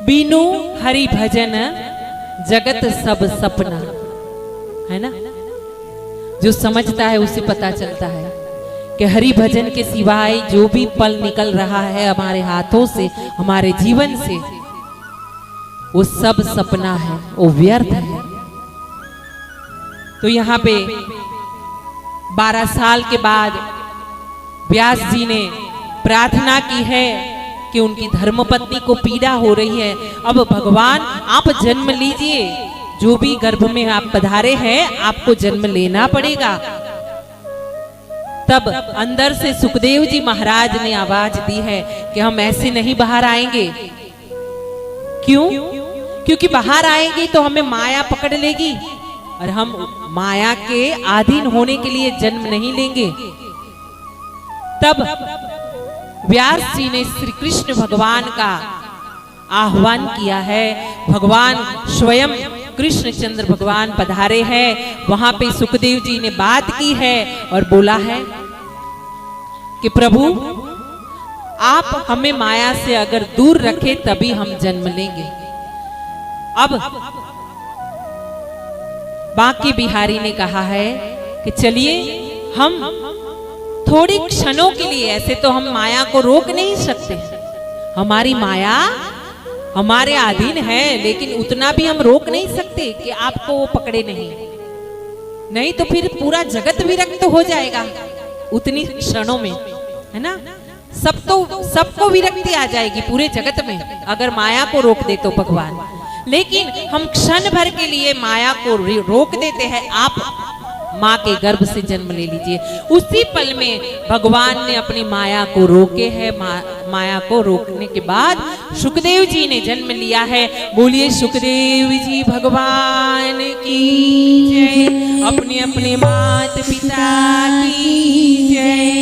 बीनू हरि भजन जगत सब सपना, है ना। जो समझता है उसे पता चलता है कि हरि भजन के सिवाय जो भी पल निकल रहा है हमारे हाथों से, हमारे जीवन से, वो सब सपना है, वो व्यर्थ है। तो यहाँ पे 12 साल के बाद व्यास जी ने प्रार्थना की है कि उनकी धर्मपत्नी को पीड़ा हो रही है। अब भगवान आप जन्म लीजिए, जो भी गर्भ में आप पधारे हैं आपको जन्म लेना पड़ेगा। तब अंदर से सुखदेव जी महाराज ने आवाज दी है कि हम ऐसे नहीं बाहर आएंगे। क्यों? क्योंकि बाहर आएंगे तो हमें माया पकड़ लेगी और हम माया के अधीन होने के लिए जन्म नहीं लेंगे। तब व्यास जी ने श्री कृष्ण भगवान का आह्वान किया है। भगवान स्वयं कृष्णचंद्र भगवान पधारे हैं, वहां पे सुखदेव जी ने बात की है और बोला है कि प्रभु आप हमें माया से अगर दूर रखे तभी हम जन्म लेंगे। अब बांके बिहारी ने कहा है कि चलिए हम थोड़ी क्षणों के लिए, ऐसे तो हम माया को रोक नहीं सकते, हमारी माया हमारे अधीन है, लेकिन उतना भी हम रोक नहीं सकते कि आपको वो पकड़े नहीं तो फिर पूरा जगत विरक्त हो जाएगा उतनी क्षणों में, है ना। सबको विरक्ति आ जाएगी पूरे जगत में अगर माया को रोक दे तो भगवान। लेकिन हम क्षण भर के लिए माया को रोक देते हैं। आप माँ के गर्भ से जन्म ले लीजिए। उसी पल में भगवान ने अपनी माया को रोके है। माया को रोकने के बाद सुखदेव जी ने जन्म लिया है। बोलिए सुखदेव जी भगवान की जय, अपने अपने माता पिता की जय।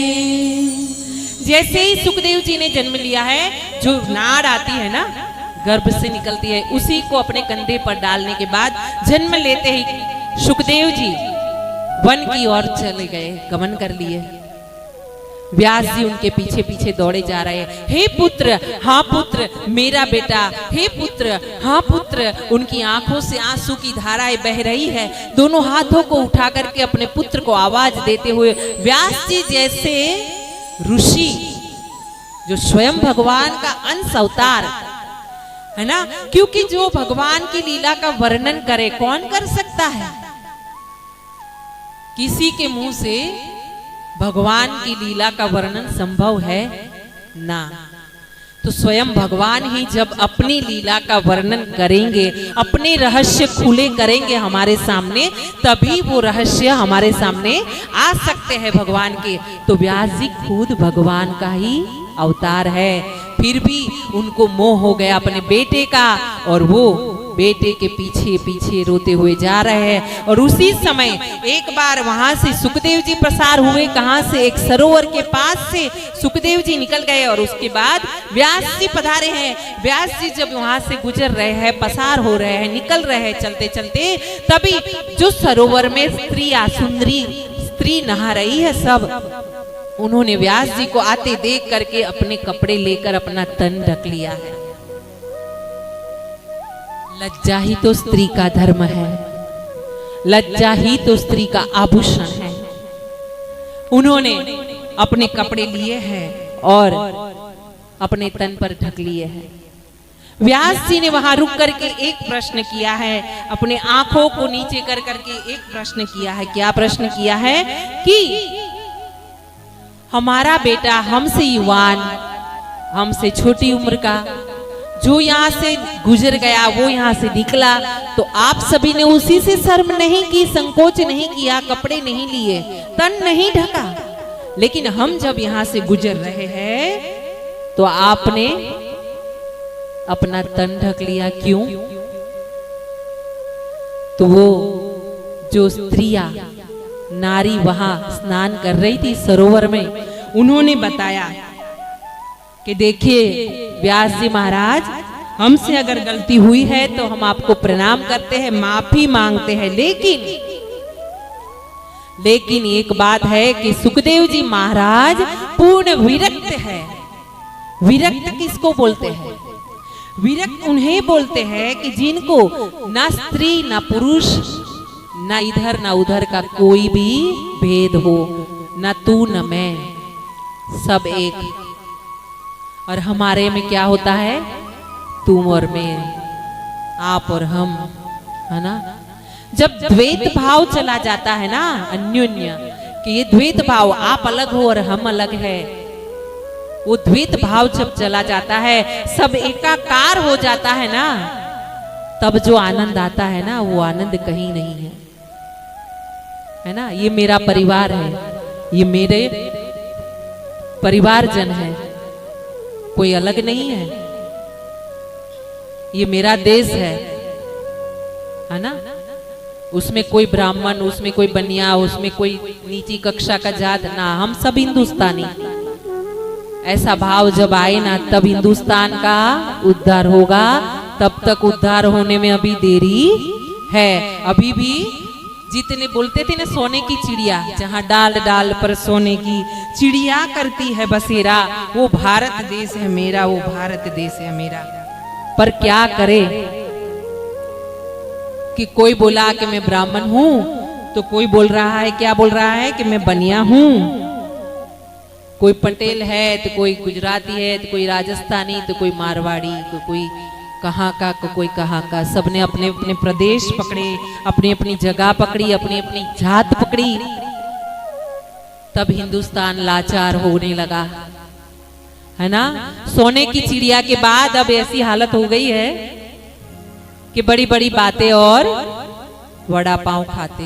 जैसे ही सुखदेव जी ने जन्म लिया है, जो नाड़ आती है ना गर्भ से निकलती है, उसी को अपने कंधे पर डालने के बाद जन्म लेते ही सुखदेव जी वन की ओर चले गए, गमन कर लिए। व्यास जी उनके पीछे पीछे दौड़े जा रहे हैं। हे पुत्र, हाँ पुत्र, मेरा बेटा, हे पुत्र, हाँ पुत्र। उनकी आंखों से आंसू की धाराएं बह रही है। दोनों हाथों को उठा करके अपने पुत्र को आवाज देते हुए व्यास जी जैसे ऋषि, जो स्वयं भगवान का अंश अवतार है ना, क्योंकि जो भगवान की लीला का वर्णन करे कौन कर सकता है। किसी के मुंह से भगवान की लीला का वर्णन संभव है ना। तो स्वयं भगवान ही जब अपनी लीला का वर्णन करेंगे, अपने रहस्य खुले करेंगे हमारे सामने, तभी वो रहस्य हमारे सामने आ सकते हैं भगवान के। तो व्यास जी खुद भगवान का ही अवतार है, फिर भी उनको मोह हो गया अपने बेटे का, और वो बेटे के पीछे पीछे रोते हुए जा रहे हैं। और उसी समय एक बार वहां से सुखदेव जी प्रसार हुए। कहां से? एक सरोवर के पास से सुखदेव जी निकल गए और उसके बाद व्यास जी पधारे हैं। व्यास जी जब वहां से गुजर रहे हैं, पसार हो रहे हैं, निकल रहे हैं चलते चलते, तभी जो सरोवर में सुंदरी स्त्री नहा रही है, सब उन्होंने व्यास जी को आते देख करके अपने कपड़े लेकर अपना तन ढक लिया है। लज्जा ही तो स्त्री का धर्म है, लज्जा ही तो स्त्री का आभूषण है। उन्होंने अपने कपड़े लिए हैं और अपने तन पर ढक लिए हैं। व्यास जी ने वहां रुक करके एक प्रश्न किया है, अपने आंखों को नीचे कर करके एक प्रश्न किया है। क्या प्रश्न किया है? कि हमारा बेटा हमसे युवान, हमसे छोटी उम्र का, जो यहाँ से गुजर गया, वो यहाँ से निकला, तो आप सभी ने उसी से शर्म नहीं की, संकोच नहीं किया, कपड़े नहीं लिए, तन नहीं ढका। लेकिन हम जब यहाँ से गुजर रहे हैं तो आपने अपना तन ढक लिया। क्यों? तो वो जो स्त्रियां, नारी वहां स्नान कर रही थी सरोवर में, उन्होंने बताया कि देखिए व्यास जी महाराज, हमसे अगर गलती हुई है तो हम आपको प्रणाम करते हैं, माफी मांगते हैं, लेकिन एक बात है कि सुखदेव जी महाराज पूर्ण विरक्त है। विरक्त किसको बोलते हैं? विरक्त उन्हें बोलते हैं कि जिनको ना स्त्री ना पुरुष, ना इधर ना उधर का कोई भी भेद हो, ना तू न मैं, सब एक। और हमारे में क्या होता है? तुम और मैं, आप और हम, है ना। जब द्वैत भाव चला जाता है ना, अन्योन्य, कि ये द्वैत भाव, आप अलग हो और हम अलग है, वो द्वैत भाव जब चला जाता है, सब एकाकार हो जाता है ना, तब जो आनंद आता है ना, वो आनंद कहीं नहीं है ना। ये मेरा परिवार है, ये मेरे परिवारजन है, कोई अलग नहीं है। ये मेरा देश है ना। उसमें कोई ब्राह्मण, उसमें कोई बनिया, उसमें कोई नीची कक्षा का जात ना, हम सब हिंदुस्तानी। ऐसा भाव जब आए ना, तब हिंदुस्तान का उद्धार होगा। तब तक उद्धार होने में अभी देरी है। अभी भी जितने बोलते थे ना, सोने की चिड़िया, जहाँ डाल डाल पर सोने की चिड़िया करती है बसेरा, वो भारत देश है मेरा, वो भारत देश है मेरा। पर क्या करे कि कोई बोला कि मैं ब्राह्मण हूं, तो कोई बोल रहा है, क्या बोल रहा है कि मैं बनिया हूं। कोई पटेल है तो कोई गुजराती है, तो कोई राजस्थानी, तो कोई मारवाड़ी, तो कोई कहाँ का, तो कोई कहाँ का। सबने अपने अपने प्रदेश पकड़े, अपनी अपनी जगह पकड़ी, अपनी अपनी जात पकड़ी। तब हिंदुस्तान लाचार होने लगा, है ना। सोने की चिड़िया के बाद अब ऐसी हालत हो गई है कि बड़ी बड़ी बातें और वड़ा पाव खाते,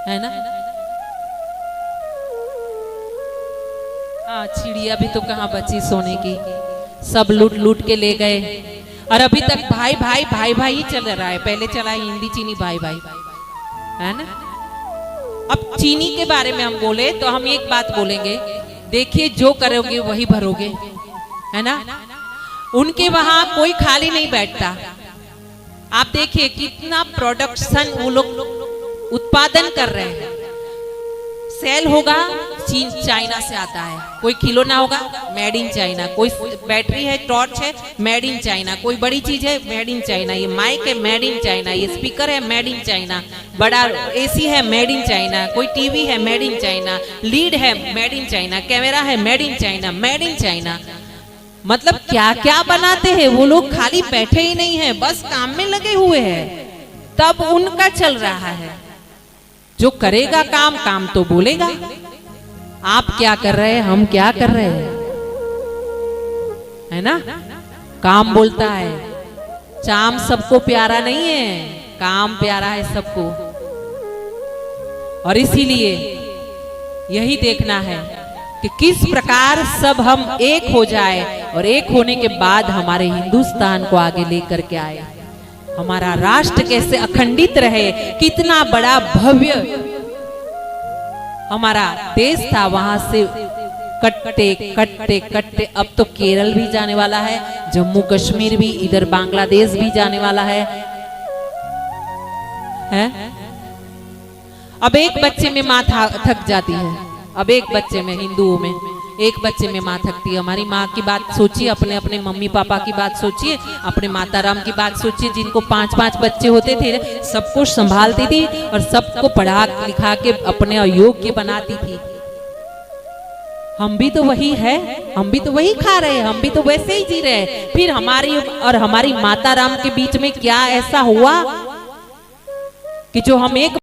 है ना। हाँ, चिड़िया भी तो कहाँ बची सोने की, सब लूट लूट के ले गए। और अभी तक भाई भाई भाई भाई ही चल रहा है। पहले चला हिंदी चीनी भाई भाई, है ना। अब चीनी के बारे में हम बोले तो हम एक बात बोलेंगे, देखिए जो करोगे वही भरोगे, है ना। उनके वहां कोई खाली नहीं बैठता। आप देखिए कितना प्रोडक्शन वो लोग उत्पादन कर रहे हैं। सेल होगा, चीन चाइना से आता है। कोई खिलौना होगा, मेड इन चाइना। कोई बैटरी है, टॉर्च है, मेड इन चाइना। कोई बड़ी चीज है, मेड इन चाइना। ये माइक है, मेड इन चाइना। ये स्पीकर है, मेड इन चाइना। बड़ा एसी है, मेड इन चाइना। कोई टीवी है, मेड इन चाइना। लीड है, मेड इन चाइना। कैमरा है, made in China. Made in China मतलब क्या क्या बनाते हैं वो लोग। खाली बैठे ही नहीं है, बस काम में लगे हुए हैं। तब उनका चल रहा है। जो करेगा काम, काम तो बोलेगा। आप क्या कर रहे हैं, हम क्या कर रहे हैं, है ना। काम बोलता है, चाम सबको प्यारा नहीं है, काम प्यारा है सबको। और इसीलिए यही देखना है कि किस प्रकार सब हम एक हो जाए, और एक होने के बाद हमारे हिंदुस्तान को आगे लेकर के आए। हमारा राष्ट्र कैसे अखंडित रहे। कितना बड़ा भव्य हमारा देश था, वहां से कटते कटते कटते अब तो केरल भी जाने वाला है, जम्मू कश्मीर भी, इधर बांग्लादेश भी जाने वाला है। अब एक बच्चे में माँ थक जाती है। अब एक बच्चे में, हिंदुओं में एक बच्चे में माँ थकती है। हमारी माँ की बात सोचिए, अपने अपने मम्मी पापा की बात सोचिए, अपने माता राम की बात सोचिए, जिनको 5-5 बच्चे होते थे, सब कुछ संभालती थी और सबको पढ़ा लिखा के अपने योग्य बनाती थी। हम भी तो वही है, हम भी तो वही खा रहे हैं, हम भी तो वैसे ही जी रहे हैं। फिर हमारी और हमारी माता राम के बीच में क्या ऐसा हुआ कि जो हम एक